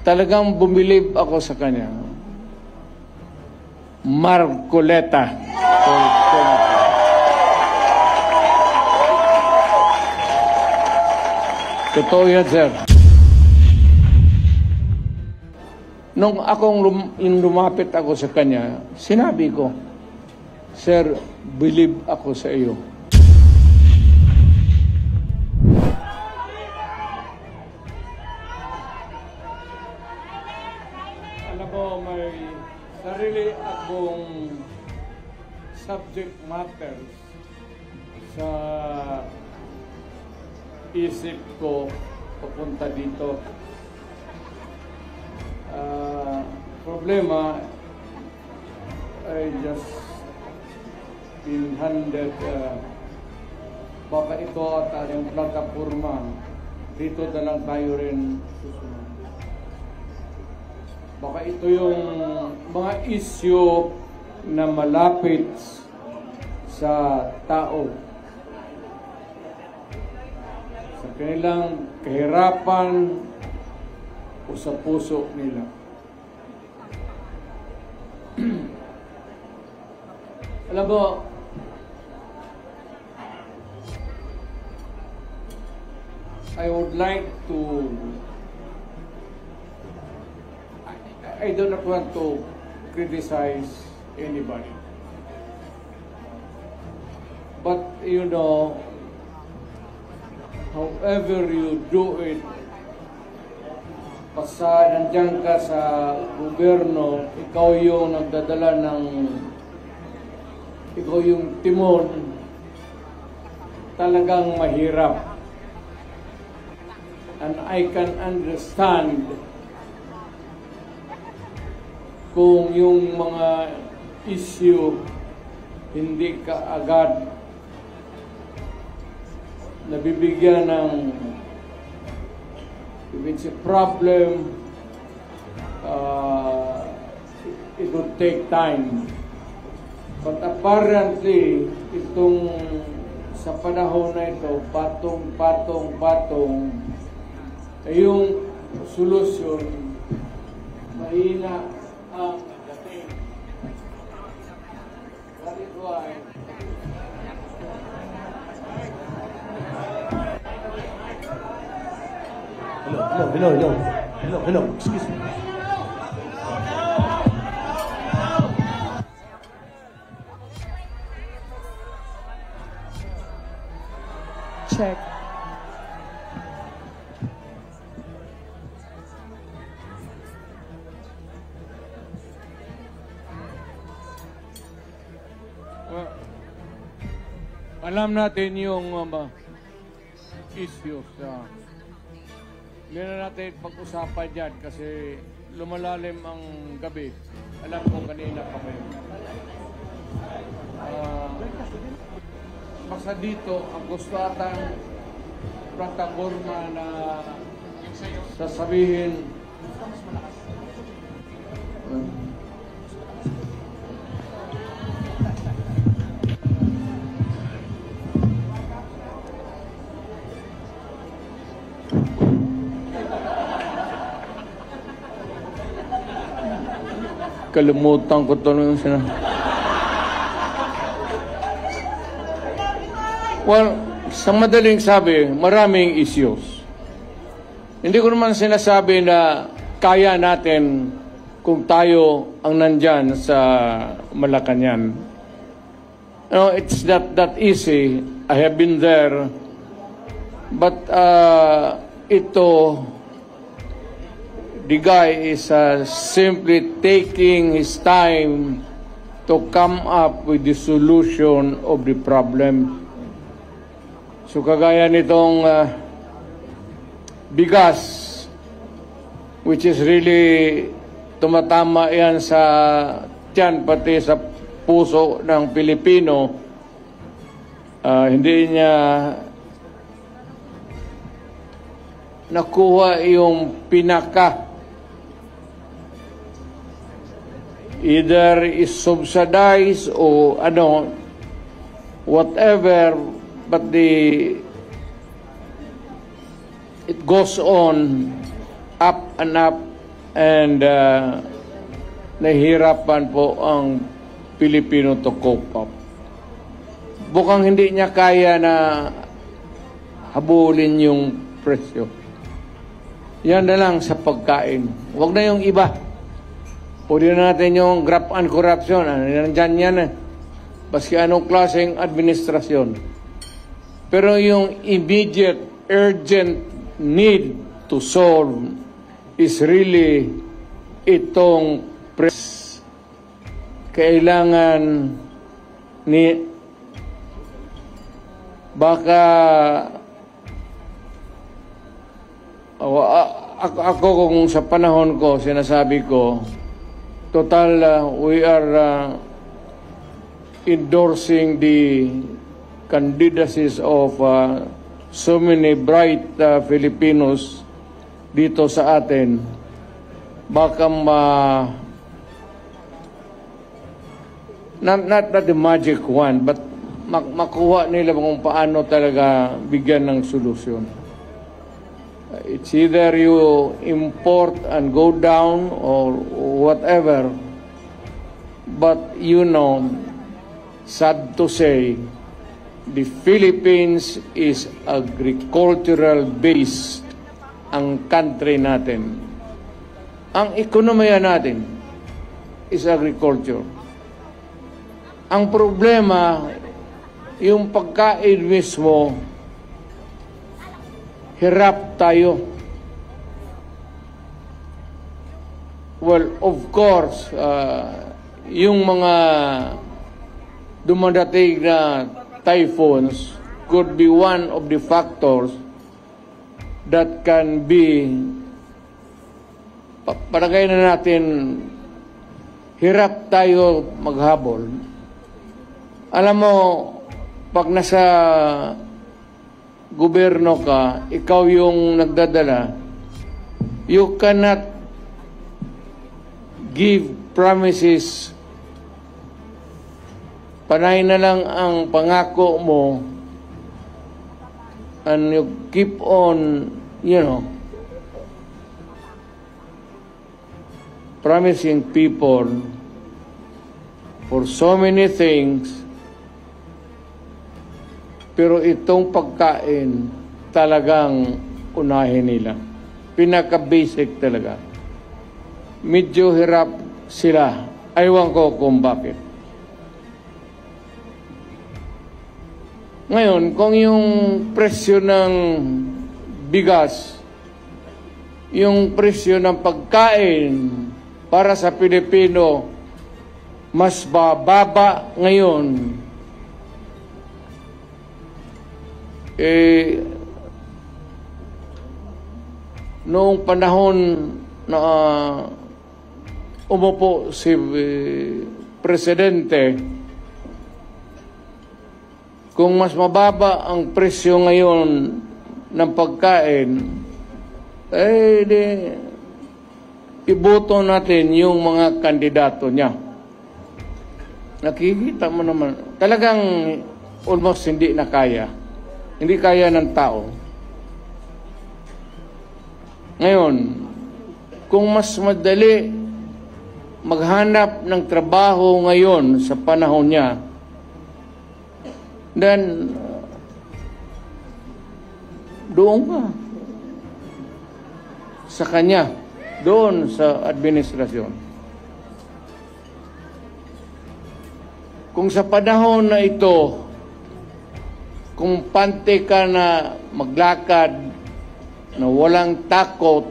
talagang bumilib ako sa kanya. Marcoleta. Totoo yan, sir. Nung lumapit ako sa kanya, sinabi ko, Sir, believe ako sa iyo. Alam mo, may sarili akong subject matters sa isip ko papunta dito. Problema, I just been handed baka ito at yung plataforma dito na lang tayo rin susunod. Baka ito yung mga issue na malapit sa tao, sa kanilang kahirapan o sa puso nila. Alam mo, I would like to, I do not want to criticize anybody. But you know, however you do it, basta nandiyan ka sa gobyerno, ikaw yung nagdadala ng, ikaw yung timon, talagang mahirap. And I can understand kung yung mga issue hindi ka agad nabibigyan ng, if it's a problem, it would take time. But apparently, itong sa panahon na ito, patong, yung solusyon, mahina ang dating. That is why Hello, excuse me. Check. Alam natin yung issues. Hindi na natin pag-usapan dyan kasi lumalalim ang gabi. Alam ko kanina pa kayo. Basta dito, ang gusto atang plataforma na sasabihin kalimutan ko ito nung well, sa madaling sabi, maraming issues. Hindi ko naman sinasabi na kaya natin kung tayo ang nandyan sa Malacanang. No, it's not that easy. I have been there. But the guy is simply taking his time to come up with the solution of the problem. So kagaya nitong bigas, which is really tumatama yan sa tiyan, pati sa puso ng Pilipino, hindi niya nakuha yung pinaka. Either is subsidized o whatever, but it goes on up and up And nahihirapan po ang Pilipino to cope up. Bukang hindi niya kaya na habulin yung presyo. Yan na lang sa pagkain. Huwag na yung iba. Pwede na natin yung graft and corruption. Nandyan yan eh. Baski anong klaseng administrasyon. Pero yung immediate, urgent need to solve is really itong kailangan ni baka ako kung sa panahon ko sinasabi ko total we are endorsing the candidacies of so many bright Filipinos dito sa atin. Baka not the magic one, but makuha nila kung paano talaga bigyan ng solusyon. It's either you import and go down or whatever, but you know, sad to say, the Philippines is agricultural based ang country natin. Ang ekonomiya natin is agriculture. Ang problema, yung pagkain mismo, hirap tayo. Well, of course, yung mga dumadating na typhoons could be one of the factors that can be, palagay na natin, hirap tayo maghabol. Alam mo, pag nasa gobyerno ka, ikaw yung nagdadala, you cannot give promises. Panay na lang ang pangako mo and you keep on, promising people for so many things. Pero itong pagkain, talagang unahin nila. Pinaka-basic talaga. Medyo hirap sila. Aywan ko kung bakit. Ngayon, kung yung presyo ng bigas, yung presyo ng pagkain para sa Pilipino, mas bababa ngayon, noong panahon na umupo si Presidente, kung mas mababa ang presyo ngayon ng pagkain, iboto natin yung mga kandidato niya. Nakikita mo naman, talagang almost hindi na kaya. Hindi kaya ng tao. Ngayon, kung mas madali maghanap ng trabaho ngayon sa panahon niya, then doon ka sa kanya, doon sa administrasyon. Kung sa panahon na ito, kung pante ka na maglakad, na walang takot,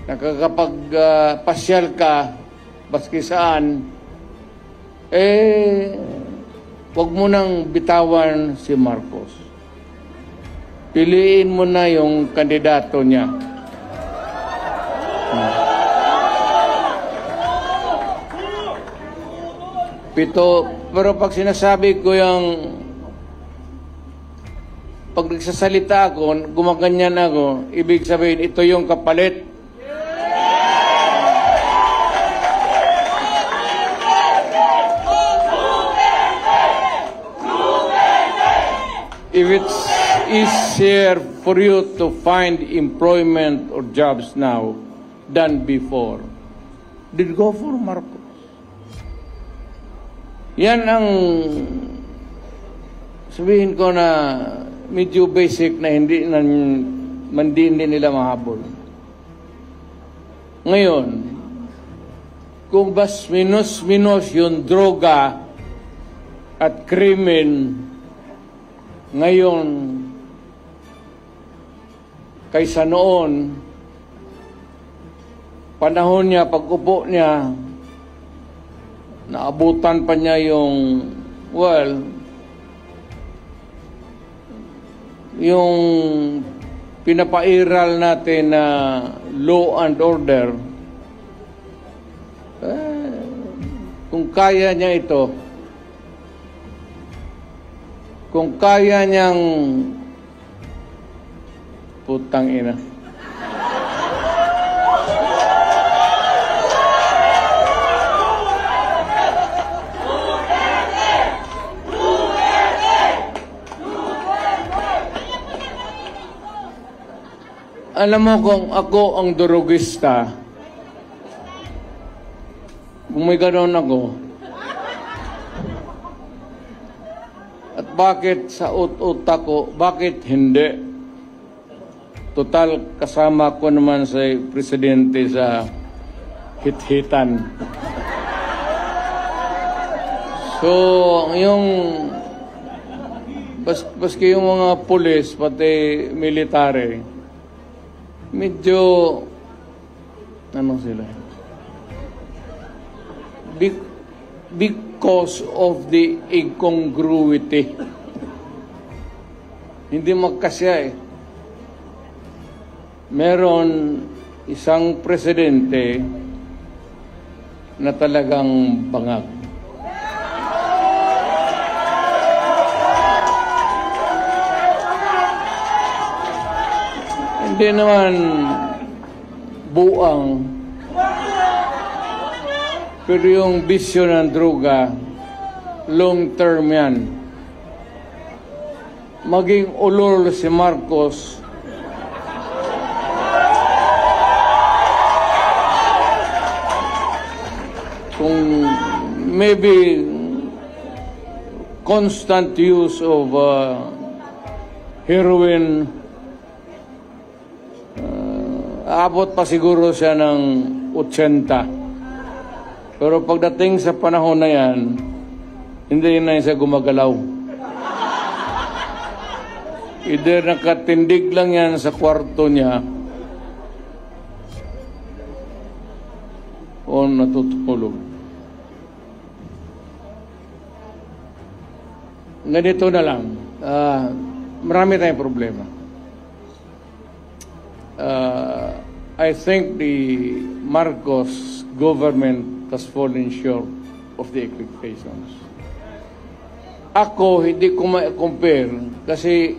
nakakapagpasyal ka, baski saan, wag mo nang bitawan si Marcos. Piliin mo na yung kandidato niya. Pero pag sinasabi ko yung pag nagsasalita ako, gumaganyan ako, ibig sabihin, ito yung kapalit. If it's easier for you to find employment or jobs now, done before did go for Marcos. Yan ang sabihin ko na medyo basic na hindi nila mahabol. Ngayon, kung bas minus yung droga at krimen ngayon kaysa noon, panahon niya, pag-upo niya, naabutan pa niya yung, yung pinapairal natin na law and order. Kung kaya niya ito, kung kaya niyang putang ina. Alam mo kung ako ang durugista, kung may ganoon ako, at bakit sa utak ko, bakit hindi? Total, kasama ko naman sa presidente sa hit-hitan. So, yung baski yung mga pulis, pati military, medyo ano sila? Because of the incongruity. Hindi magkasya eh. Meron isang presidente na talagang bangag. Hindi naman buang, pero yung bisyo ng droga, long term yan. Maging ulol si Marcos, kung maybe constant use of heroin, aabot pa siguro siya ng 80. Pero pagdating sa panahon na yan, hindi na siya gumagalaw. Either nakatindig lang yan sa kwarto niya o natutulog. Ganito na lang. Marami tayong problema. I think the Marcos government has fallen short of the expectations. Ako, hindi ko ma-compare kasi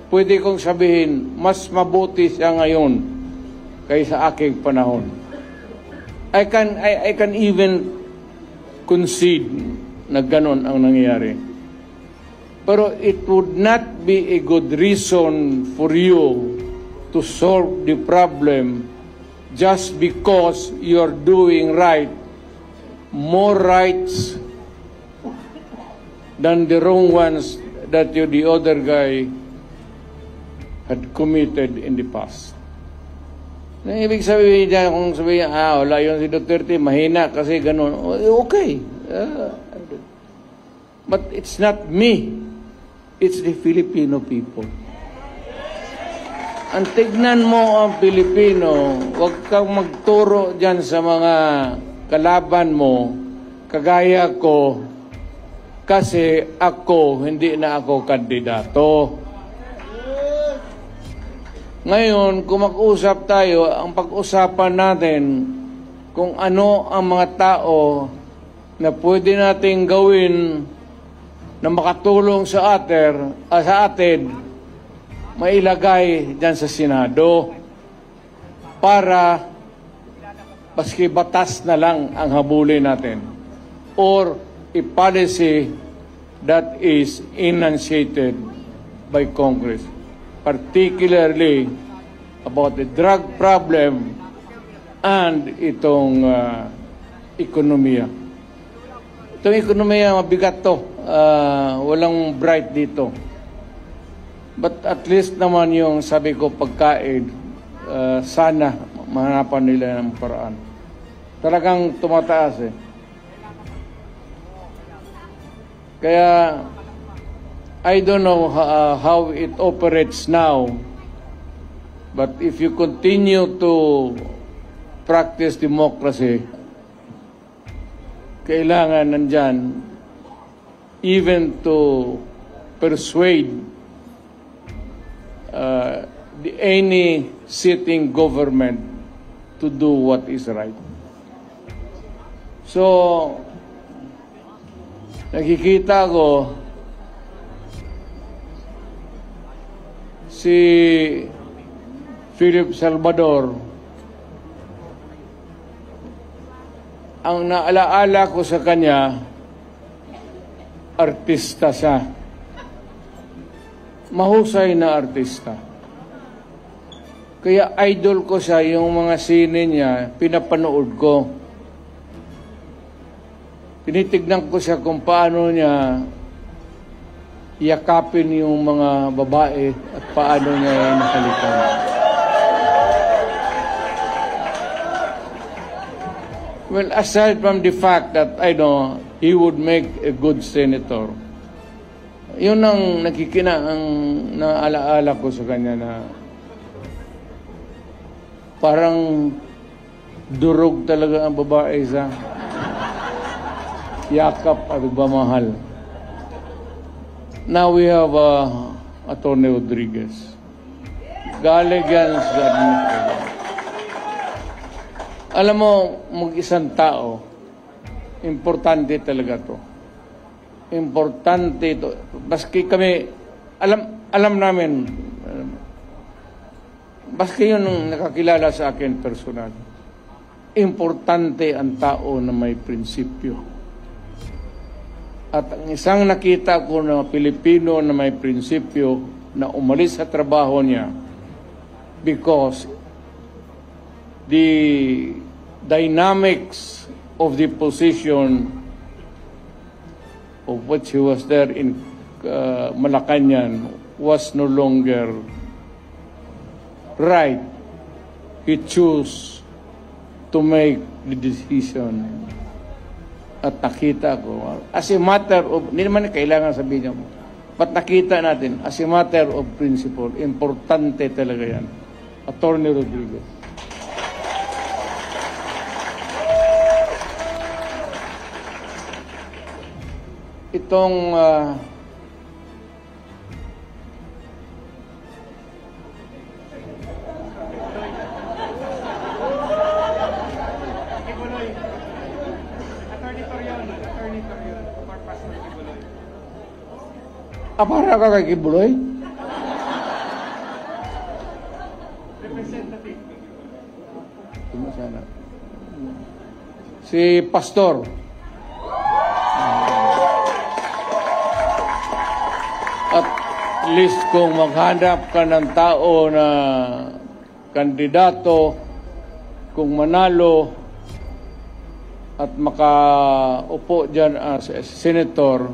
pwede kong sabihin, mas mabuti siya ngayon kaysa aking panahon. I can even concede na ganon ang nangyayari. Pero it would not be a good reason for you to solve the problem just because you're doing right, more rights than the wrong ones that the other guy had committed in the past. Nang ibig sabihin niya, kung sabihin, wala yun si Duterte, mahina kasi ganun. Okay. But it's not me. It's the Filipino people. Ang tignan mo ang Pilipino, huwag kang magturo dyan sa mga kalaban mo, kagaya ko, kasi ako, hindi na ako kandidato. Ngayon, kung mag-usap tayo, ang pag-usapan natin kung ano ang mga tao na pwede nating gawin na makatulong sa atin, mailagay dyan sa Senado para paski batas na lang ang habulin natin or a policy that is enunciated by Congress, particularly about the drug problem and itong ekonomiya. Itong ekonomiya, mabigat to. Walang bright dito. But at least naman yung sabi ko pagkain, sana mahanapan nila ng paraan. Talagang tumataas eh. Kaya I don't know how it operates now, but if you continue to practice democracy, kailangan nandyan even to persuade any sitting government to do what is right. So, nakikita ko si Philip Salvador, ang naalaala ko sa kanya, artista siya. Mahusay na artista. Kaya idol ko siya, yung mga sine niya, pinapanood ko. Tinitignan ko siya kung paano niya yakapin yung mga babae at paano niya nakalikan. Well, aside from the fact that I know he would make a good senator, yun ang ang naalaala ko sa kanya na parang durog talaga ang babae sa yakap at pagmamahal. Now we have Atty. Rodriguez. Galing yan sa administration. Alam mo, mag-isang tao, importante talaga to. Importante ito. Baski kami, alam namin, baski yun ang nakakilala sa akin personal. Importante ang tao na may prinsipyo. At ang isang nakita ko na Pilipino na may prinsipyo na umalis sa trabaho niya because the dynamics of the position of which he was there in Malacanang was no longer right. He chose to make the decision. At nakita ko, as a matter of, hindi naman kailangan sabihin niya, but nakita natin, as a matter of principle, importante talaga yan. Atty. Rodriguez. Itong para ka kay Kibuloy? Representative. Si Pastor. At least kung maghanap ka ng tao na kandidato, kung manalo at makaupo dyan as a senator,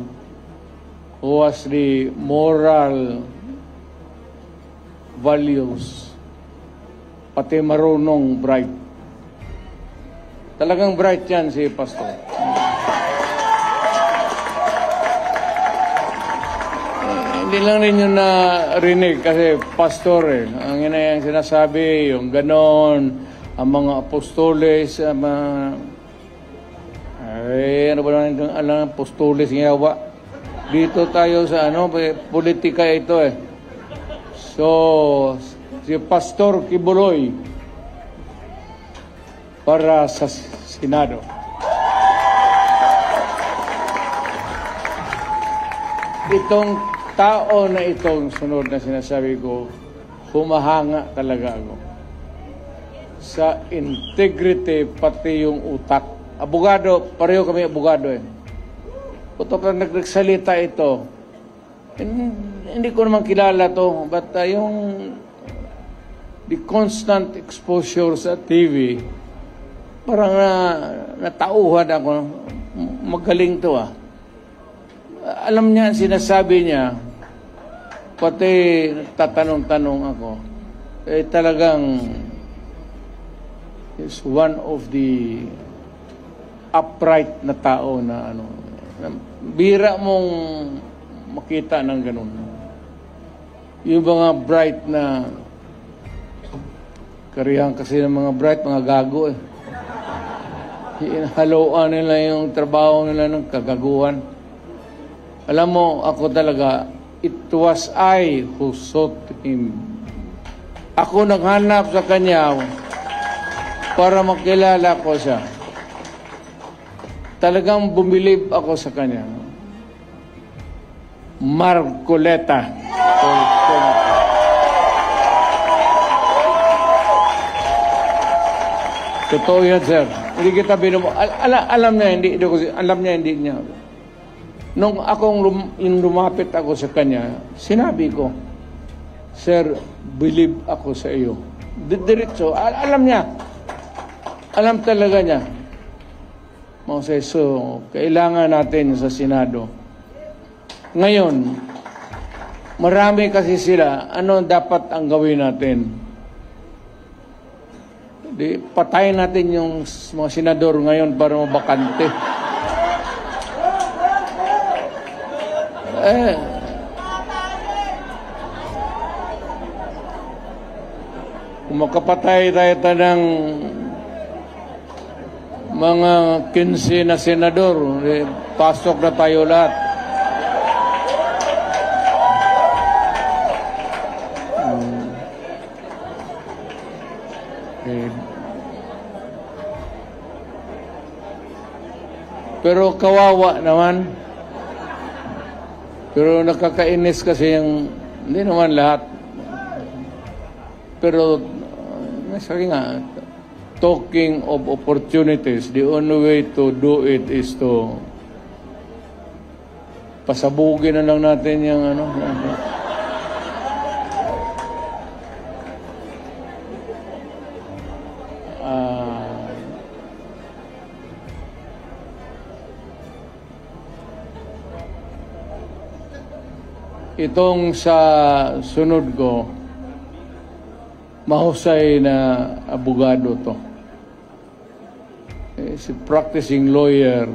who has the moral values, pati marunong bright. Talagang bright yan si Pastor. Hindi lang ninyo narinig kasi Pastor ang ina yung sinasabi, yung ganon, ang mga apostoles, ano ba naman alam, apostoles ng yawa. Dito tayo sa politika ito So, si Pastor Kibuloy para sa Senado. Itong tao na itong sunod na sinasabi ko, humahanga talaga ako sa integrity pati yung utak. Abogado, pareho kami abogado Puto pa nagsalita ito. Hindi ko naman kilala to, but yung the constant exposure sa TV, parang natauhan ako. Magaling to ah. Alam niya, sinasabi niya, pati tatanong-tanong ako, talagang is one of the upright na tao na bira mong makita ng ganun. Yung mga bright na karihan kasi ng mga bright, mga gago eh. Haloan nila yung trabaho nila ng kagaguhan. Alam mo, ako talaga, it was I who sought him. Ako naghanap sa kanya para makilala ko siya. Talagang bumilib ako sa kanya. Marcoleta. Totoo yan, sir. Hindi kita alam niya, hindi niya. Nung yung lumapit ako sa kanya, sinabi ko, Sir, believe ako sa iyo. Diretso, alam niya. Alam talaga niya. So, kailangan natin sa Senado. Ngayon, marami kasi sila, ano dapat ang gawin natin? Patayin natin yung mga senador ngayon para mabakante. Kung makapatay tayo ng mga 15 na senador, pasok na tayo lahat. Pero kawawa naman. Pero nakakainis kasi yung, hindi naman lahat. Pero, sabi nga, talking of opportunities, the only way to do it is to pasabugin na lang natin yung itong sa sunod ko, mahusay na abogado to. He's a practicing lawyer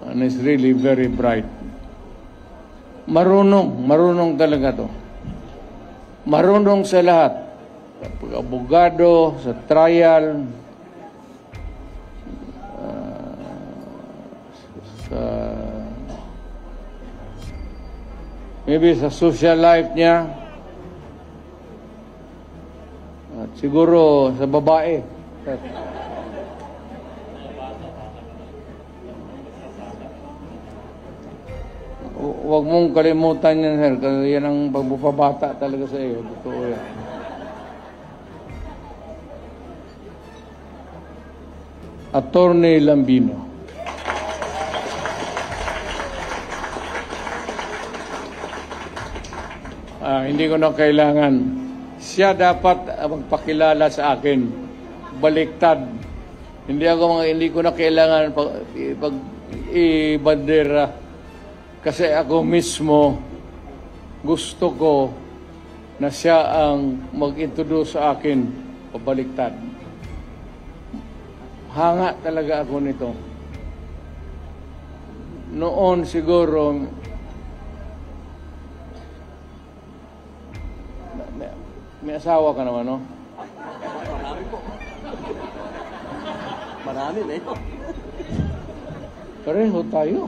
and is really very bright. Marunong talaga to. Marunong sa lahat. Abogado, sa trial, maybe sa social life niya, at siguro sa babae. Huwag mong kalimutan yan, sir, kasi yan ang pagbubabata talaga sa iyo. Totoo yan. Attorney Lambino. Hindi ko na kailangan. Siya dapat magpakilala sa akin. Baliktad. Hindi ko na kailangan ibandera. Kasi ako mismo gusto ko na siya ang mag-introduce sa akin pabaliktad. Hanga talaga ako nito. Noon siguro may asawa ka naman, no? Marami po. Marami na ito. Pareho tayo.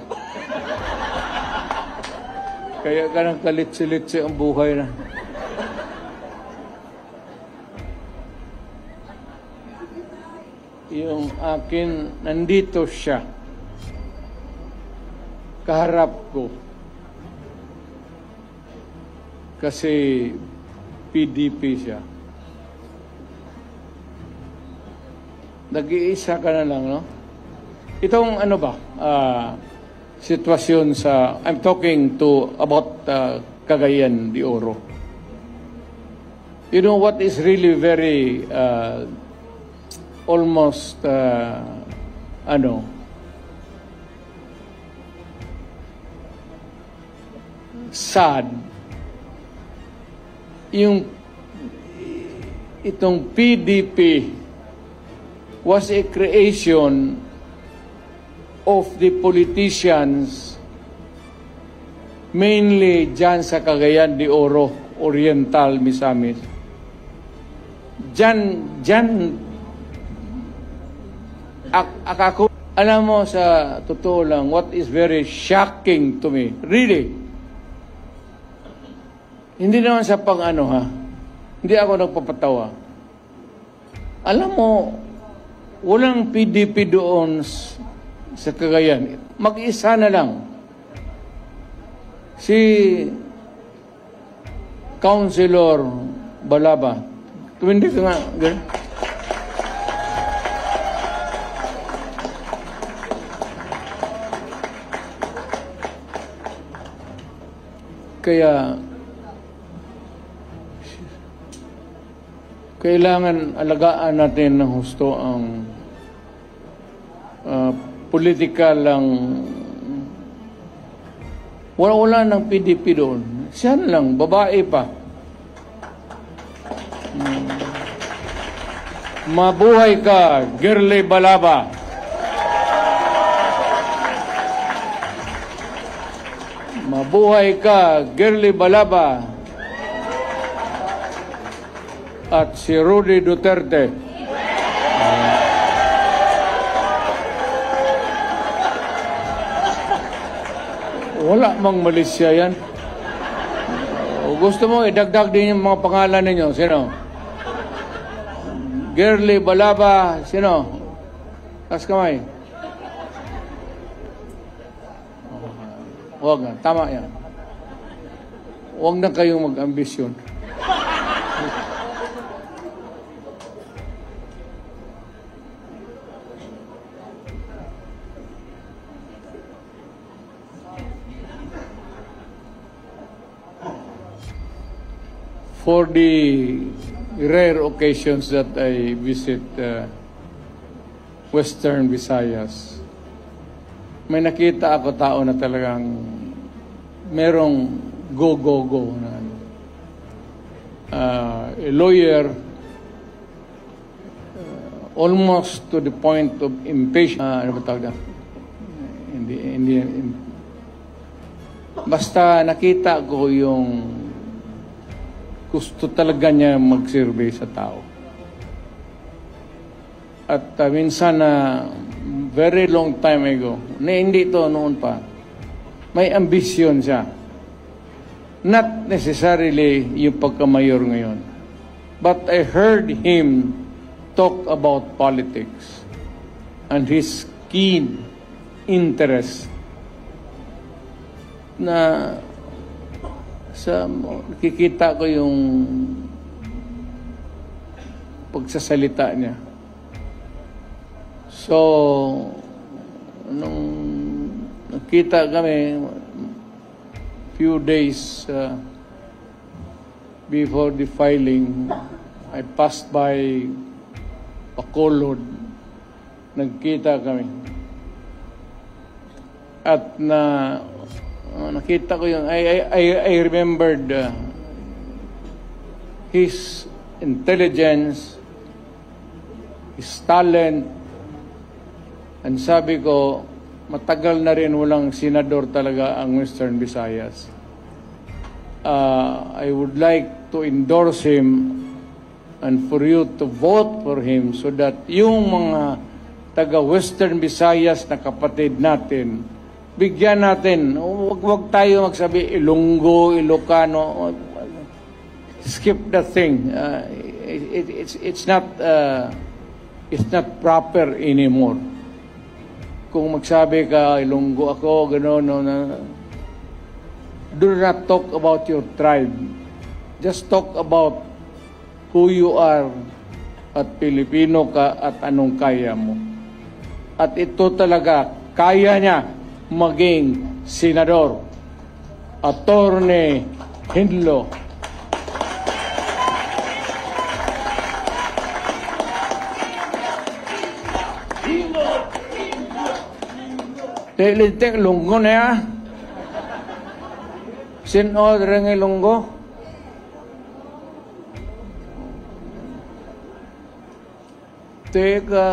Kaya ka nang kalitsi-litsi ang buhay na. Yung akin, nandito siya. Kaharap ko. Kasi PDP siya. Nag-iisa ka na lang, no? Itong ano ba, sitwasyon sa, I'm talking about Cagayan de Oro. You know what is really very almost sad itong PDP was a creation of the politicians mainly dyan sa Cagayan de Oro, Oriental, Misamis. Ako, alam mo, sa totoo lang, what is very shocking to me, really, hindi naman sa pang-ano ha, hindi ako nagpapatawa. Alam mo, walang PDP doon sa Cagayan. Mag-isa na lang. Si Councilor Balaba. Tumindi ka nga. Kaya kailangan alagaan natin ng husto ang political lang. Wala ng PDP doon. Siya lang, babae pa. Mabuhay ka, Girly Balaba. Mabuhay ka, Girly Balaba. At si Rudy Duterte. Wala mang Malaysia yan. Gusto mo, idagdag din yung mga pangalan ninyo. Sino? Girly Balaba. Sino? Taas kamay. Huwag na. Tama yan. Huwag na kayong mag-ambisyon. For the rare occasions that I visit Western Visayas, may nakita ako tao na talagang merong go na a lawyer almost to the point of impatience. Ano ba tawag na? Basta nakita ko yung gusto talaga niya mag-survey sa tao. At minsan very long time ago, na hindi to noon pa, may ambisyon siya. Not necessarily yung pagkamayor ngayon. But I heard him talk about politics and his keen interest na nakikita ko yung pagsasalita niya. So, nung nakita kami few days before the filing, I passed by Bacolod. Nagkita kami. At nakita ko yung I remembered his intelligence, his talent, and sabi ko, matagal na rin walang senador talaga ang Western Visayas. I would like to endorse him and for you to vote for him so that yung mga taga-Western Visayas na kapatid natin, bigyan natin. Huwag tayo magsabi Ilonggo, Ilocano. Skip that thing. It's not proper anymore. Kung magsabi ka Ilonggo ako, gano'n, do not talk about your tribe. Just talk about who you are at Pilipino ka at anong kaya mo. At ito talaga, kaya niya maging senador. Attorney Hinlo. Litek lunggo na ya. Sin order ng lunggo. Teka,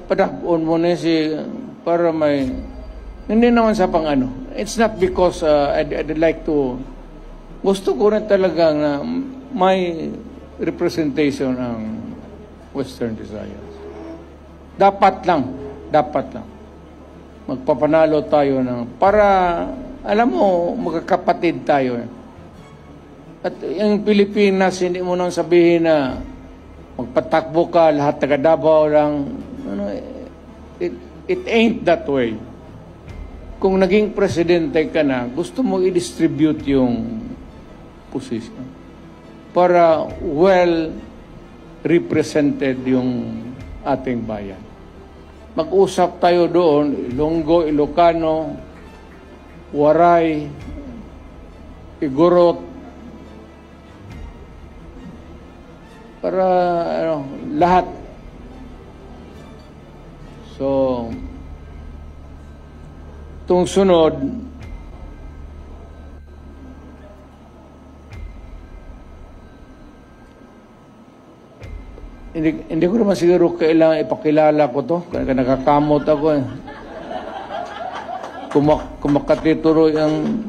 padakon mo na si para may hindi naman sa pang ano. It's not because I'd like to gusto ko na talaga na may representation ng Western Visayas. Dapat lang magpapanalo tayo ng para alam mo magkakapatid tayo. At yung Pilipinas hindi mo nang sabihin na magpatakbo ka lahat taga Davao lang. Ano, it ain't that way. Kung naging presidente ka na, gusto mo i-distribute yung position para well represented yung ating bayan. Mag-usap tayo doon, Ilonggo, Ilocano, Waray, Igorot, para lahat. So, itong sunod, hindi ko naman siguro kailangan ipakilala ko to. Kaya nakakamot ako eh. Kumakatituro yung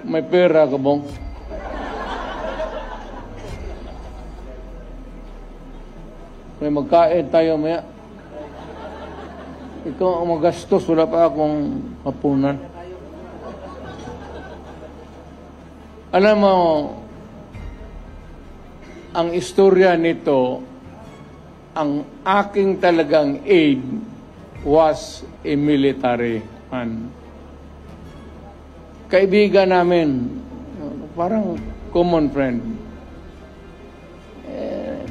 may pera ka bong? May magkain tayo maya. Ikaw ang magastos, wala pa akong hapunan. Alam mo, ang istorya nito, ang aking talagang aide was a military man. Kaibigan namin, parang common friend.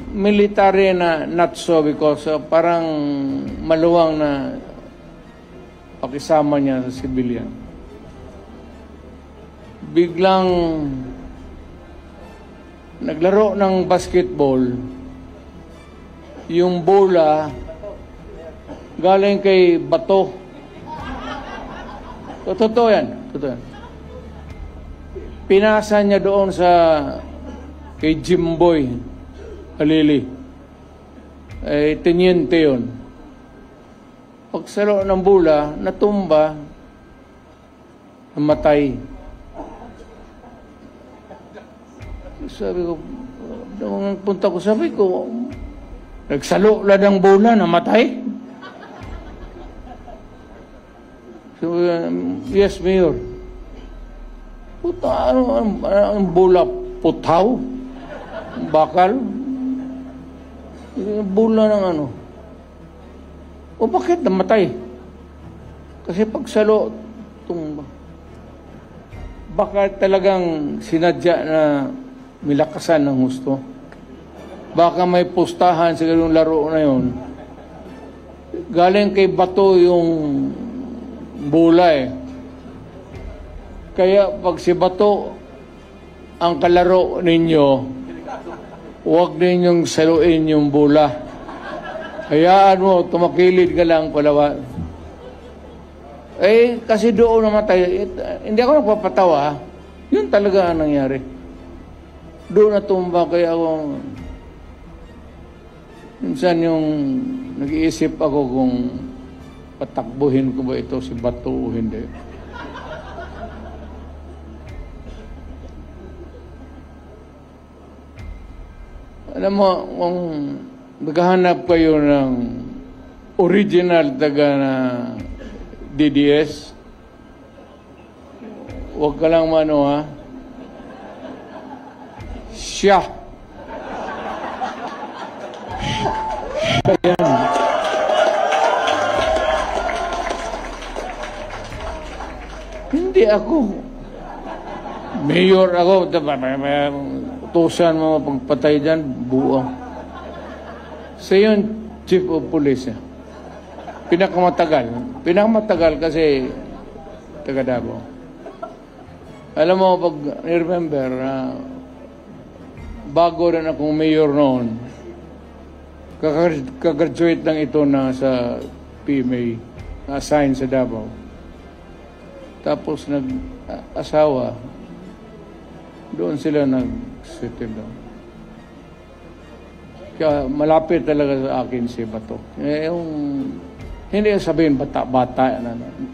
Military na not so because parang maluwang na pakisama niya sa civilian. Biglang naglaro ng basketball, yung bola galing kay bato. Totoo yan. Pinasa niya doon sa kay Jimboy Halili. Teniente yun. Pagsalo ng bola, natumba, namatay. Sabi ko, nung punta ko, sabi ko, nagsalo lang ng bola, namatay? So, yes, Mayor. Puta, ang bola, putaw? Bakal? Bola ng ano? O bakit namatay? Kasi pagsalo, tumba. Baka talagang sinadya na milakasan ng husto. Baka may pustahan sa ganung laro na yun. Galing kay bato yung bola eh. Kaya pag si bato ang kalaro ninyo, huwag ninyong saluin yung bola. Hayaan mo, tumakilid ka lang palawa. Kasi doon namatay. Hindi ako nagpapatawa. Yun talaga ang nangyari. Doon natumba kaya ako minsan yung nag-iisip ako kung patakbuhin ko ba ito si Bato o hindi. Alam mo, kung maghahanap kayo ng original taga na DDS, huwag ka lang mano ha. Siya. Ayan. Hindi ako. Mayor ako. Utusan mo pagpatay dyan, buo. Sa yun, Chief of Police. Pinakamatagal kasi taga Davao. Alam mo, pag remember, bago rin akong mayor noon, Kagraduate lang ito na sa PMA, na-assign sa Davao. Tapos nag-asawa, doon sila nag-settle down. Kaya malapit talaga sa akin si Bato. Hindi sabihin bata-bata,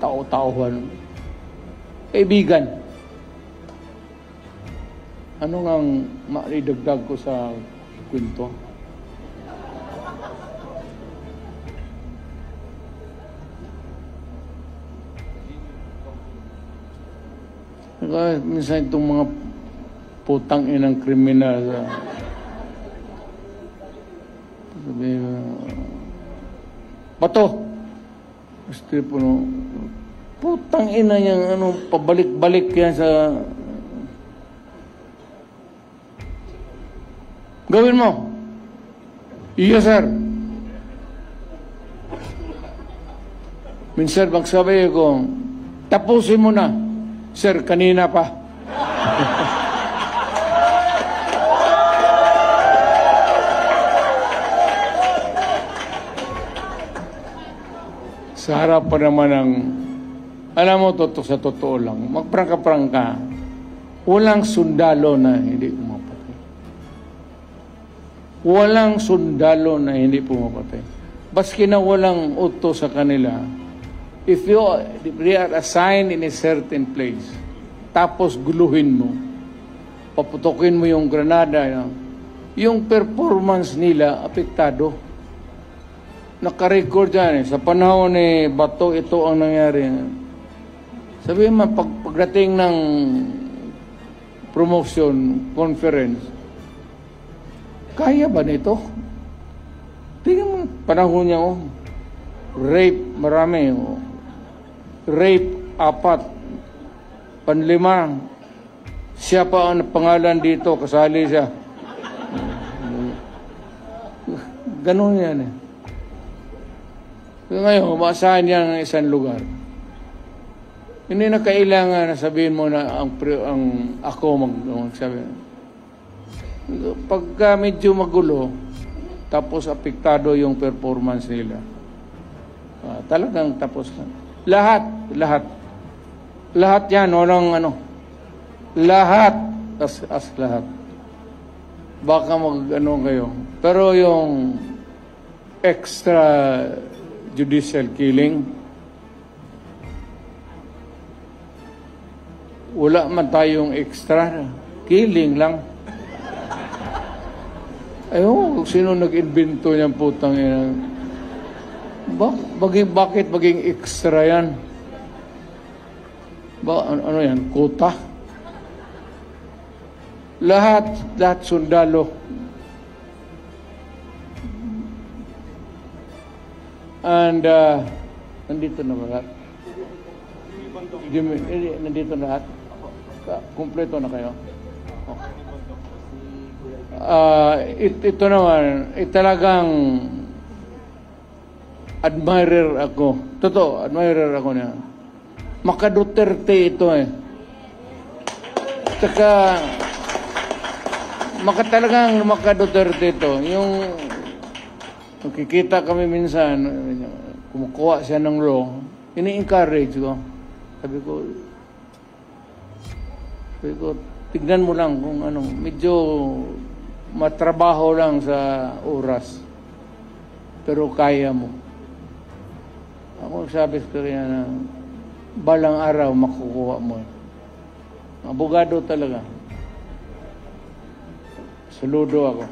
tao-tauhan. Kaibigan. Ano nga maidagdag ko sa kwento? Minsan itong mga putang inang kriminal. Sabi, Bato! Gusto po, no? Putang ina niyang pabalik-balik yan sa... Gawin mo! Iya, sir! Minsan magsabi ko, tapusin mo na. Sir, kanina pa. Sa harap pa naman ng, alam mo, sa totoo lang, magprangka-prangka, walang sundalo na hindi pumapatay. Walang sundalo na hindi pumapatay. Baski na walang uto sa kanila, if they are assigned in a certain place, tapos guluhin mo, paputokin mo yung granada, yung performance nila, apektado. Naka-record yan. Sa panahon ni Bato, ito ang nangyari. Sabihin mo, pagdating ng promotion, conference, kaya ba nito? Tingnan mo, panahon niya, rape, marami. Rape, 4. Panlima. Siya pa ang pangalan dito, kasali siya. Ganun yan eh. Ngayon, maasahan niya ng isang lugar. Hindi na kailangan na sabihin mo na ako magsabi. Pagka medyo magulo, tapos apektado yung performance nila, talagang tapos na. Lahat yan, walang lahat, as lahat. Baka kayo. Pero yung extra judicial killing, wala man tayong extra killing lang. Ayun, sino nag-invento niyang putang ina? Bakit maging extra yan? Ano yan? Kota? Lahat sundalo. And, nandito na ba lahat? Nandito na lahat? Kompleto na kayo? Ito naman, talagang admirer ako. Totoo, admirer ako niya. Maka-Duterte ito eh. Saka, talagang maka-Duterte ito. Yung nakikita kami minsan, kumukuha siya ng law, ini-encourage ko. Sabi ko, tignan mo lang kung medyo matrabaho lang sa oras. Pero kaya mo. Ako sabi ko rin na balang araw makukuha mo. Abogado talaga. Saludo ako.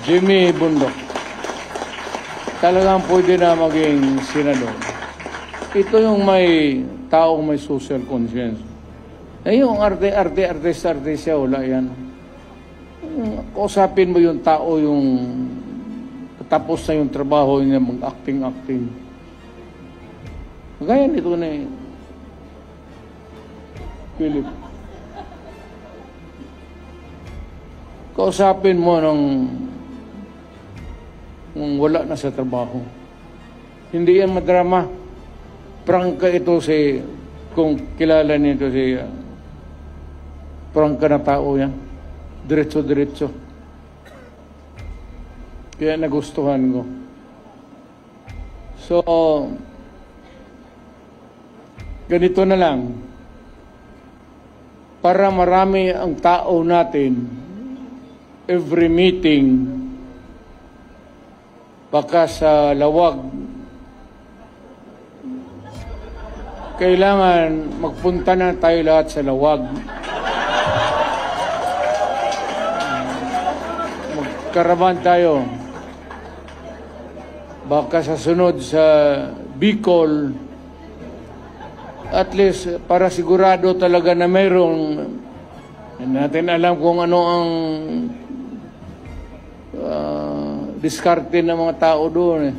Jimmy Bundok. Talagang pwede na maging senador. Ito yung may taong may social conscience. Yung arte siya, wala yan. Kausapin mo yung tao, yung tapos na yung trabaho niya, mag-acting. Gaya nito na eh. Philip. Kausapin mo nung wala na sa trabaho. Hindi yan madrama. Prangka ito kung kilala nito prangka na tao yan. Diretso-diretso. Kaya nagustuhan ko. So, ganito na lang. Para marami ang tao natin, every meeting, baka sa lawag, kailangan magpunta na tayo lahat sa lawag. Magkaraban tayo. Baka sa sunod sa Bicol, at least para sigurado talaga na mayroong, natin alam kung ano ang diskarte ng mga tao doon.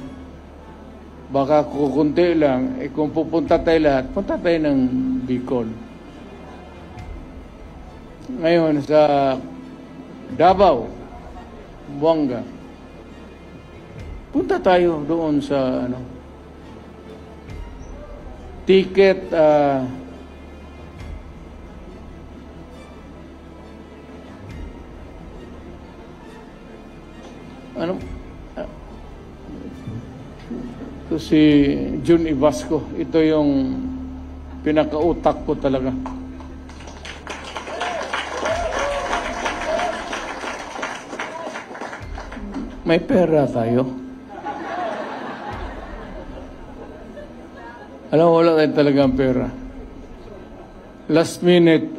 Baka kukunti lang. Kung pupunta tayo lahat, punta tayo ng Bicol. Ngayon sa Davao, Buanga, punta tayo doon sa ticket ito si Jun Ibasco. Ito yung pinakautak ko talaga. May pera tayo. Alam mo, wala tayo talagang pera. Last minute,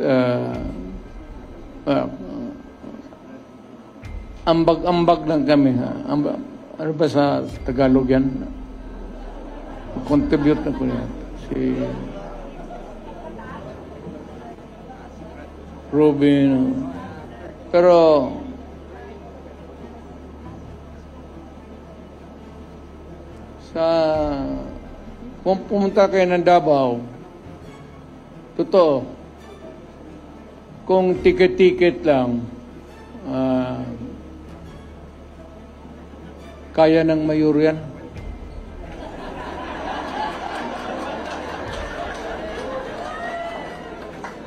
ambag-ambag lang kami. Ano ba sa Tagalog yan? Contribute na po niya. Si Robin. Pero kung pumunta kayo ng Davao, totoo, kung ticket-ticket lang, kaya ng mayor yan.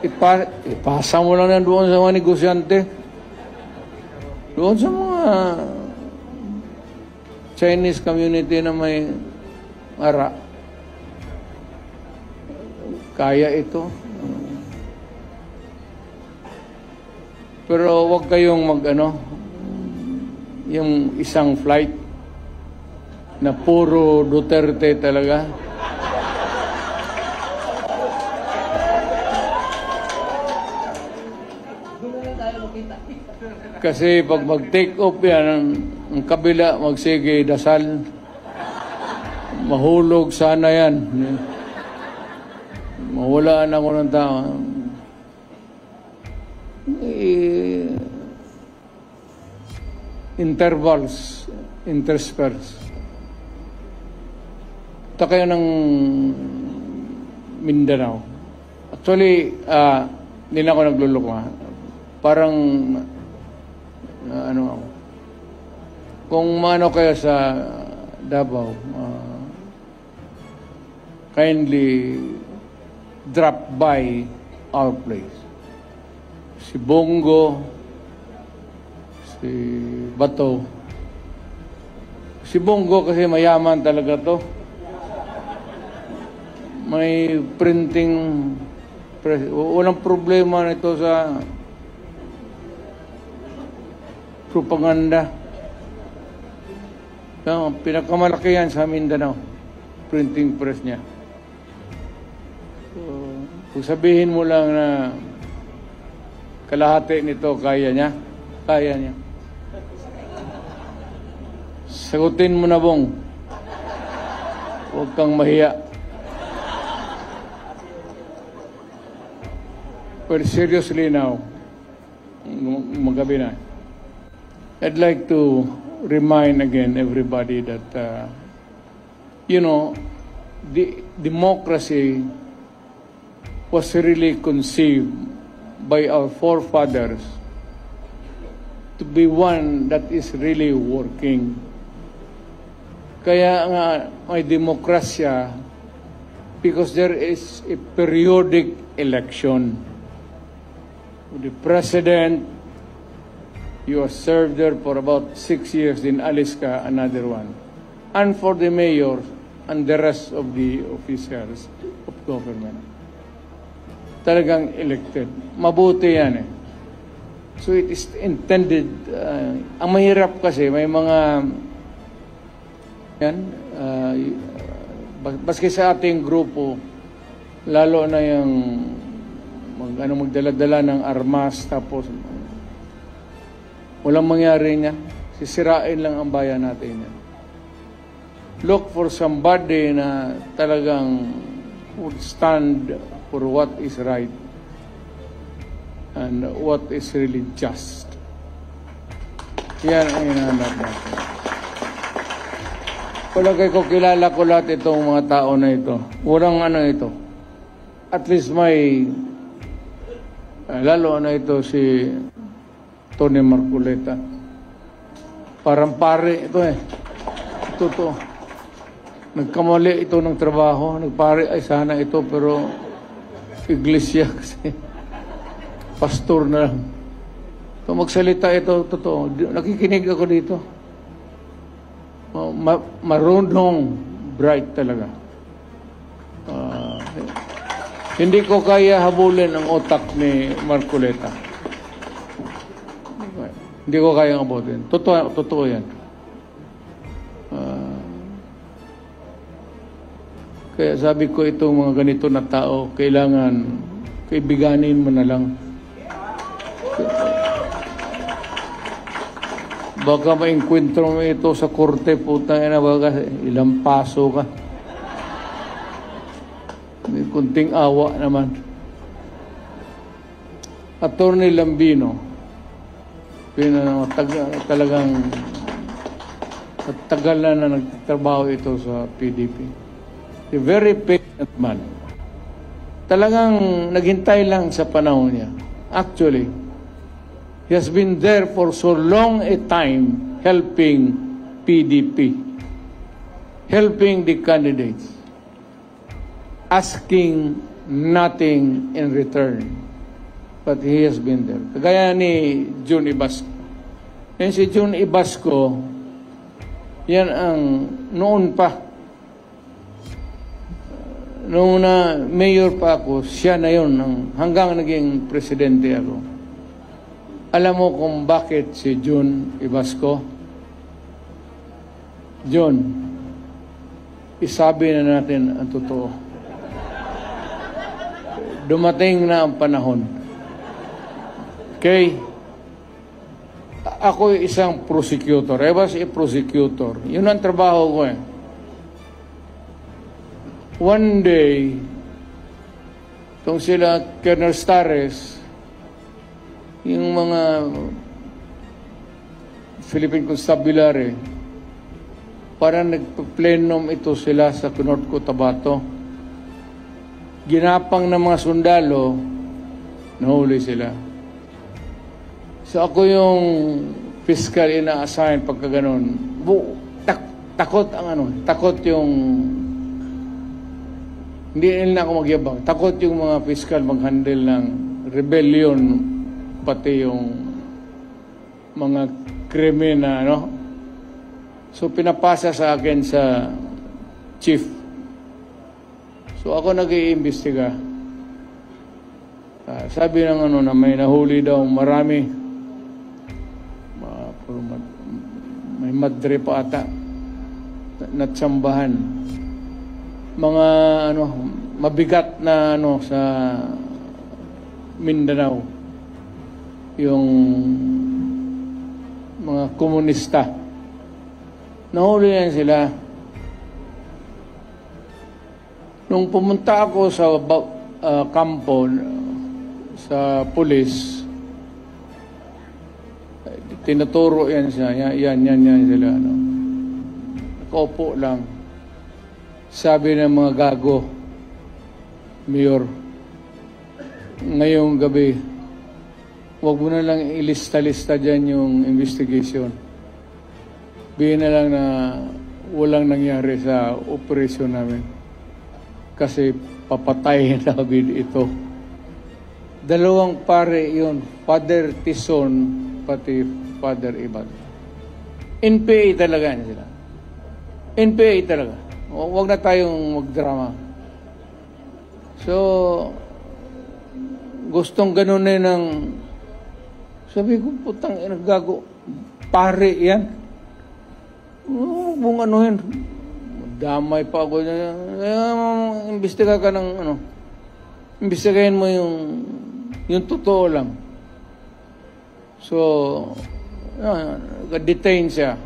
Ipasa mo lang yan doon sa mga negosyante. Doon sa mga Chinese community na may ara. Kaya ito. Pero wag kayong yung isang flight na puro Duterte talaga. Kasi pag mag-take off yan, ang kabila, magsige, dasal. Mahulog sana yan. Mawalaan ako ng tao. Intervals, intersperse. Ito kayo ng Mindanao. Actually, hindi na ako nagluloko. Parang kung maano kayo sa Davao, kindly drop by our place. Si Bongo, si Bato. Si Bongo kasi mayaman talaga to. May printing press. Walang problema nito sa propaganda. Pinakamalaki yan sa Mindanao. Printing press niya. So, kung sabihin mo lang na kalahati nito, kaya niya. Kaya niya. Sagutin mo na, Bong. Huwag kang mahiya. But seriously now, magabi na. I'd like to remind again everybody that, the democracy was really conceived by our forefathers to be one that is really working. Kaya nga may demokrasya because there is a periodic election. The president You have served there for about 6 years, in Aliska, another one. And for the mayor and the rest of the officials of government. Talagang elected. Mabuti yan eh. So it is intended, ang mahirap kasi, may mga, yan, baski sa ating grupo, lalo na yung magdala-dala ng armas, tapos walang mangyari niya. Sisirain lang ang bayan natin yan. Look for somebody na talagang would stand for what is right and what is really just. Yan ang hinahanap natin. Palagay ko, kilala ko lahat itong mga tao na ito. Walang ano ito. At least may, lalo na ito si Tony Marcoleta. Parang pare ito eh. Totoo. Nagkamali ito ng trabaho. Nagpare ay sana ito pero iglesia kasi pastor na lang. So magsalita ito, totoo. Nakikinig ako dito. Marunong, bright talaga. Hindi ko kaya habulin ang otak ni Marcoleta. Hindi ko kaya abutin. Totoo yan. Kaya sabi ko itong mga ganito na tao, kailangan kaibiganin mo na lang. Baka maengkwentro mo ito sa korte, putang ina, baka ilang paso ka. May kunting awa naman. Attorney Lambino, talagang tagal na nagtatrabaho ito sa PDP. A very patient man. Talagang naghintay lang sa panahon niya. Actually, he has been there for so long a time helping PDP, helping the candidates, asking nothing in return. But he has been there. Kagaya ni June Ibasco. Yan si June Ibasco, yan ang noon pa, noong na mayor pa ako, siya na yun, hanggang naging presidente ako. Alam mo kung bakit si June Ibasco? John, isabi na natin ang totoo. Dumating na ang panahon. Okay? Ako isang prosecutor. I was a prosecutor. Yun ang trabaho ko eh. One day, itong sila Colonel Stares, yung mga Philippine Constabulary, parang nagpa-plenum ito sila sa North Cotabato. Ginapang ng mga sundalo, nahuli sila. So ako yung fiscal ina-assign pagka ganun. Takot ang ano, takot yung, hindi nila ako magyabang, takot yung mga fiscal mag-handle ng rebellion, pati yung mga krimen na, no? So pinapasa sa akin sa chief. So ako nag-iimbestiga. Sabi ng ano na may nahuli daw marami. May madre pa ata. Natsambahan. Mga ano, mabigat na ano sa Mindanao. Yung mga komunista. Nahuli yan sila. Nung pumunta ako sa kampo sa pulis, tinuturo yan siya. Yan sila. Ano. Nakaupo lang. Sabi ng mga gago, Mayor, ngayong gabi, huwag mo na lang ilista-lista dyan yung investigation. Bihin na lang na walang nangyari sa operasyon namin. Kasi papatayin namin ito. Dalawang pare yun, Father Tison pati Father Ibag. NPA talaga yan sila. NPA talaga. Huwag na tayong magdrama. So, gustong ganun ng sabi ko, putang gago, pare yan. Kung ano yan, damay pa ako. Imbestiga ka ng imbestigahin mo yung totoo lang. So, detain siya.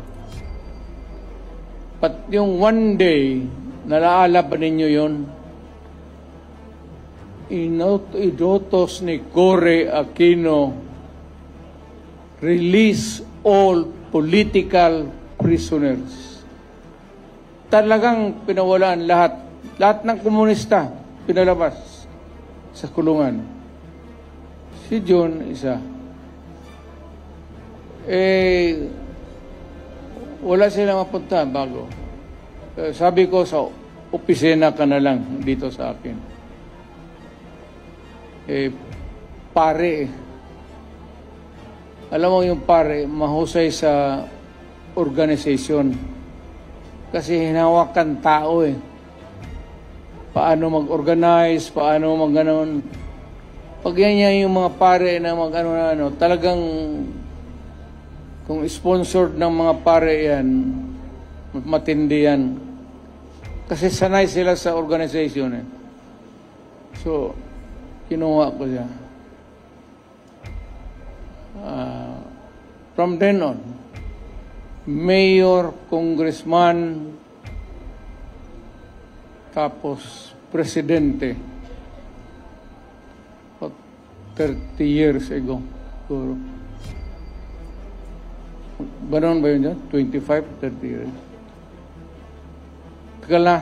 But yung one day, nalaala pa ninyo yun, inutos ni Cory Aquino, release all political prisoners. Talagang pinawalaan lahat ng komunista, pinalabas sa kulungan. Si John, isa. Wala silang mapunta bago. Sabi ko, sa opisina ka na lang dito sa akin. Pare, alam mo yung pare, mahusay sa organisasyon. Kasi hinawakan tao Paano mag-organize, paano mag-ganon. Pag yan yung mga pare na mag-ano, talagang kung sponsored ng mga pare yan, matindi yan. Kasi sanay sila sa organization So, kinuha ko siya. From then on, mayor, congressman, tapos presidente. 30 years ago. Puro. Ganon ba yun dyan? 25, 30 years. Tagal na.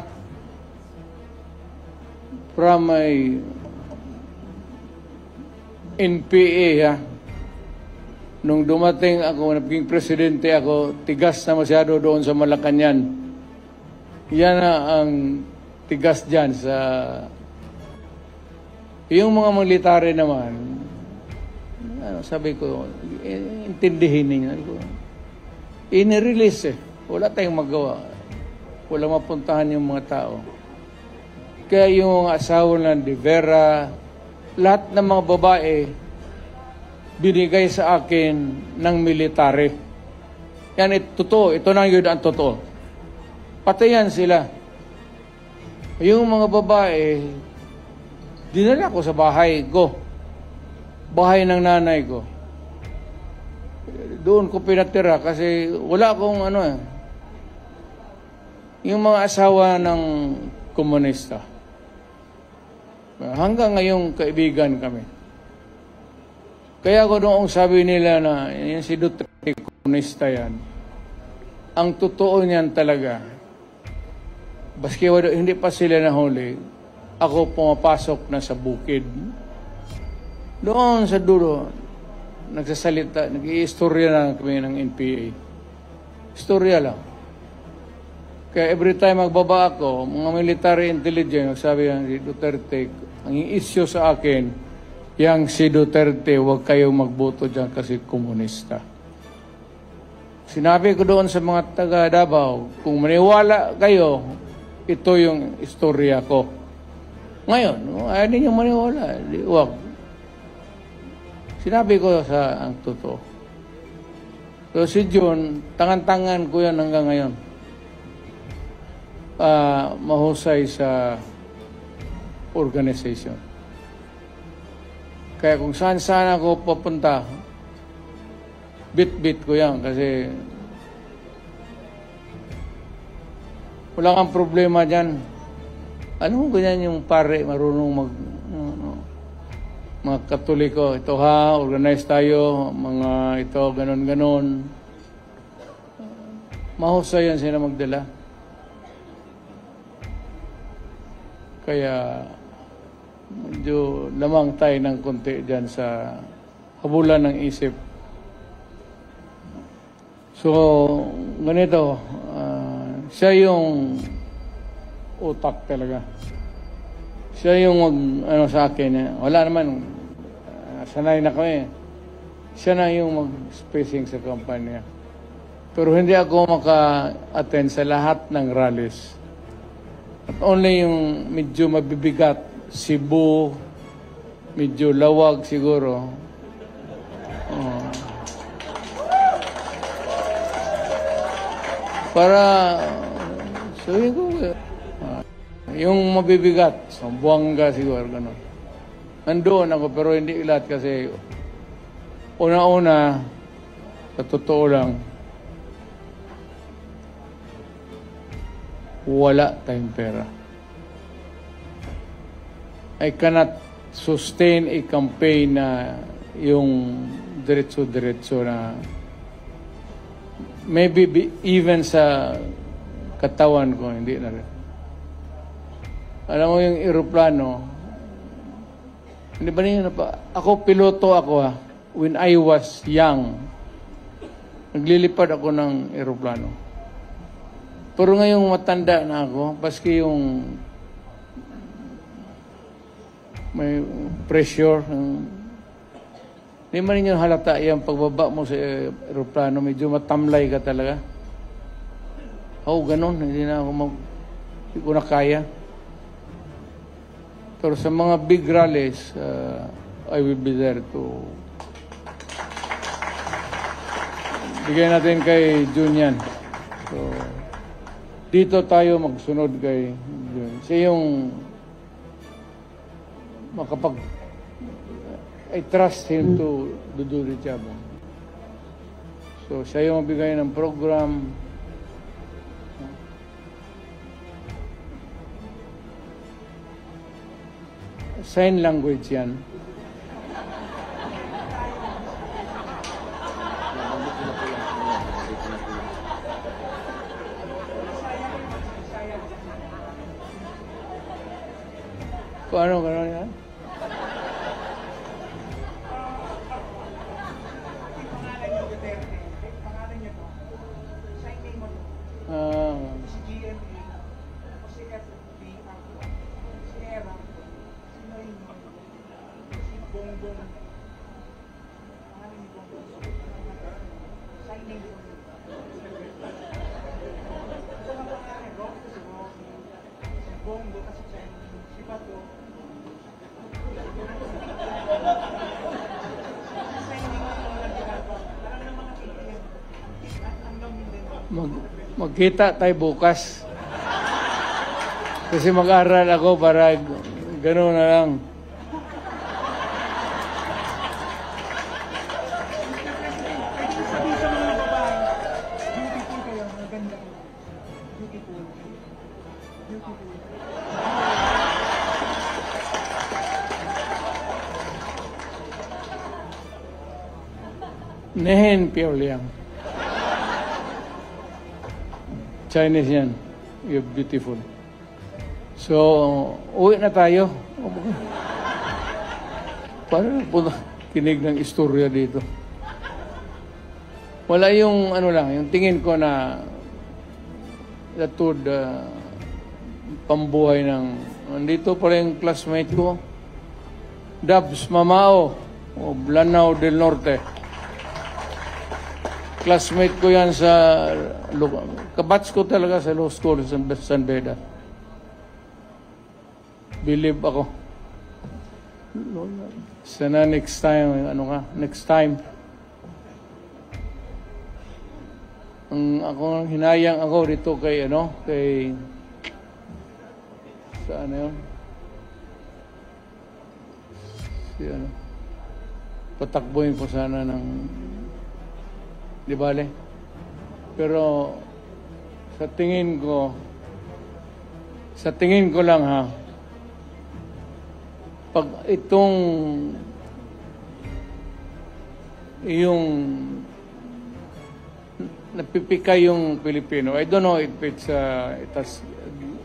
From my NPA, nung dumating ako, naging presidente ako, tigas na masyado doon sa Malacanang. Yan na ang tigas dyan sa... Yung mga military naman, sabi ko, intindihin ninyo. Inirelease Wala tayong magawa. Wala mapuntahan yung mga tao. Kaya yung asawa ng De Vera, lahat ng mga babae, binigay sa akin ng military. Yan, totoo. Ito na yun ang totoo. Patayan sila. Yung mga babae, dinala ko sa bahay ko. Bahay ng nanay ko. Doon ko pinatira kasi wala akong yung mga asawa ng komunista. Hanggang ngayong kaibigan kami. Kaya ko noong sabi nila na yung si Duterte komunista yan, ang totoo niyan talaga, baski hindi pa sila nahuli, ako pumapasok na sa bukid. Doon sa dulo, nagsasalita, nag-i-istorya na kami ng NPA. Istorya lang. Kaya every time magbaba ako, mga military intelligence, sabi yan si Duterte, ang issue sa akin, yang si Duterte, huwag kayong magboto dyan kasi komunista. Sinabi ko doon sa mga taga Davao, kung maniwala kayo, ito yung istorya ko. Ngayon, ayaw ninyong maniwala, huwag. Sinabi ko sa ang totoo. So si John, tangan-tangan ko yan hanggang ngayon. Mahusay sa organization. Kaya kung saan-saan ako papunta, bit-bit ko yan kasi wala kang problema dyan. Ano ganyan yung pare, marunong mga Katoliko, ito organize tayo, mga ito, ganon-ganon. Mahusay yan sila magdala. Kaya medyo lamang tayo ng konti dyan sa habulan ng isip. So, ganito, siya yung utak talaga. Siya yung sa akin. Wala naman, sanay na kami. siya na yung mag-spacing sa kampanya. Pero hindi ako maka-attend sa lahat ng rallies. At only yung medyo mabibigat, Cebu, medyo lawag siguro. Para, sabihin ko, yung mabibigat, sa Buanga siguro, gano'n. Nandoon ako, pero hindi lahat kasi, una-una, sa totoo lang, wala tayong pera. I cannot sustain a campaign na yung diretso-diretso na maybe even sa katawan ko, hindi na rin. Alam mo yung aeroplano, hindi ba niyo na pa? Ako, piloto ako when I was young. Naglilipad ako ng aeroplano. Pero ngayong matanda na ako, paski yung may pressure, hindi man ninyo halata yung pagbaba mo sa aeroplano, medyo matamlay ka talaga. Ganun, hindi ko na kaya. Pero sa mga big rallies, I will be there to bigay natin kay Junian. So, dito tayo magsunod kay Junian. Siya yung I trust him to do the job. So, siya yung magbigay ng program. Sign language yan. Kung ano yan? Magkita tayo bukas. Kasi mag-aral ako para gano'n na lang. Nehen Pioliang. Chinese yan. You're beautiful. So, uwi na tayo. Para po kinig ng istorya dito. Wala yung yung tingin ko na latud pambuhay ng nandito pala yung classmate ko. Dabs Mamao o Lanao del Norte. Classmate ko yan sa kabats ko talaga sa law school sa San Beda. Believe ako. Sana next time, next time. Ako hinayang ako dito kay saan yun? Patakbuhin ko sana ng di bale. Pero sa tingin ko lang pag itong yung napipika yung Pilipino, I don't know if it has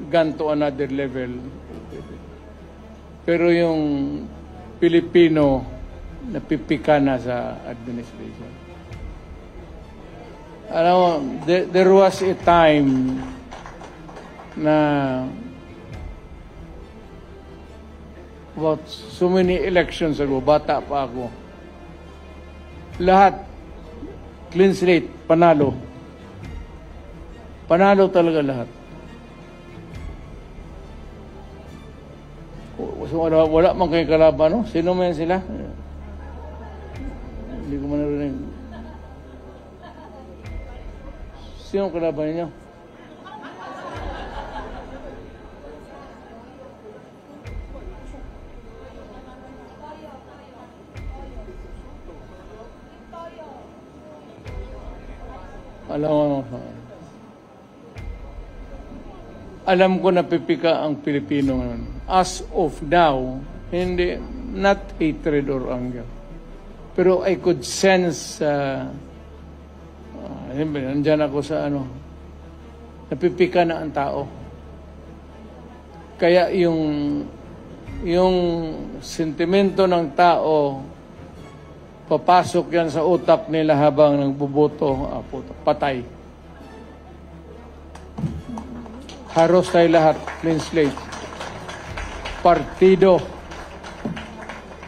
gone to another level. Pero yung Pilipino napipika na sa administration. There was a time na about so many elections ago, bata pa ako, lahat, clean slate, panalo. Panalo talaga lahat. So, wala man kayo kalaban, no? Sino man sila? Hindi ko man narinig. Sino kalaban niyo? Alam ko na pipika ang Pilipino ngayon. As of now, hindi, not hatred or anger. Pero I could sense, nandyan ako sa napipika na ang tao. Kaya yung sentimento ng tao, papasok yan sa utak nila habang nagbuboto, patay. Haros tayo lahat, clean slate. Partido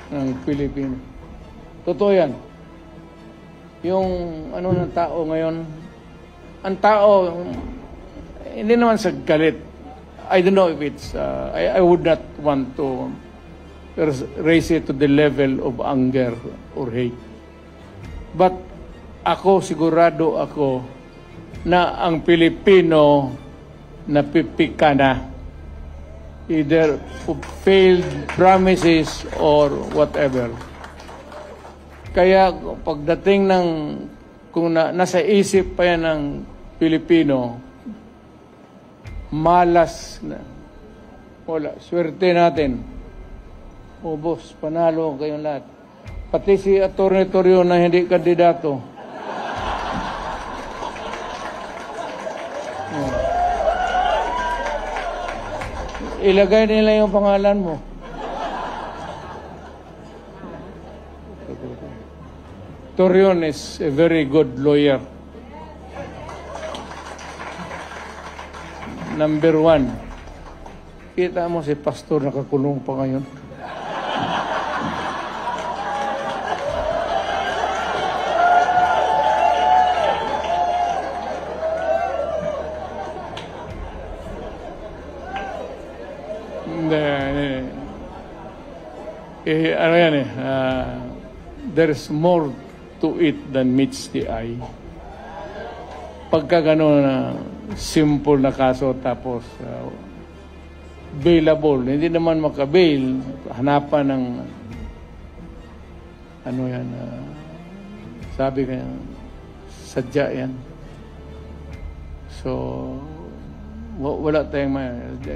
ng Pilipino. Totoo yan. Yung ng tao ngayon, ang tao, hindi naman sa galit. I don't know if it's, I would not want to raise it to the level of anger or hate. But ako, sigurado ako na ang Pilipino napipika na. Either failed promises or whatever. Kaya pagdating ng, kung nasa isip pa yan ng Pilipino, malas na. Wala, swerte natin. O boss, panalo kayong lahat. Pati si Atty. Torreon na hindi kandidato. Ilagay nila yung pangalan mo. Torreon is a very good lawyer. Number 1. Kita mo si pastor nakakulong pa ngayon. There's more to it than meets the eye. Pagka gano'n simple na kaso tapos bailable, hindi naman makabail, hanapan ng sabi kaya sadya yan. So wala tayong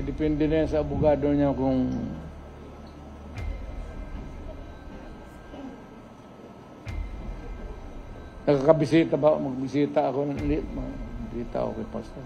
depende na yan sa abogado niya kung nakakabisita ba? Magbisita ako ng magbisita ako kay pastor.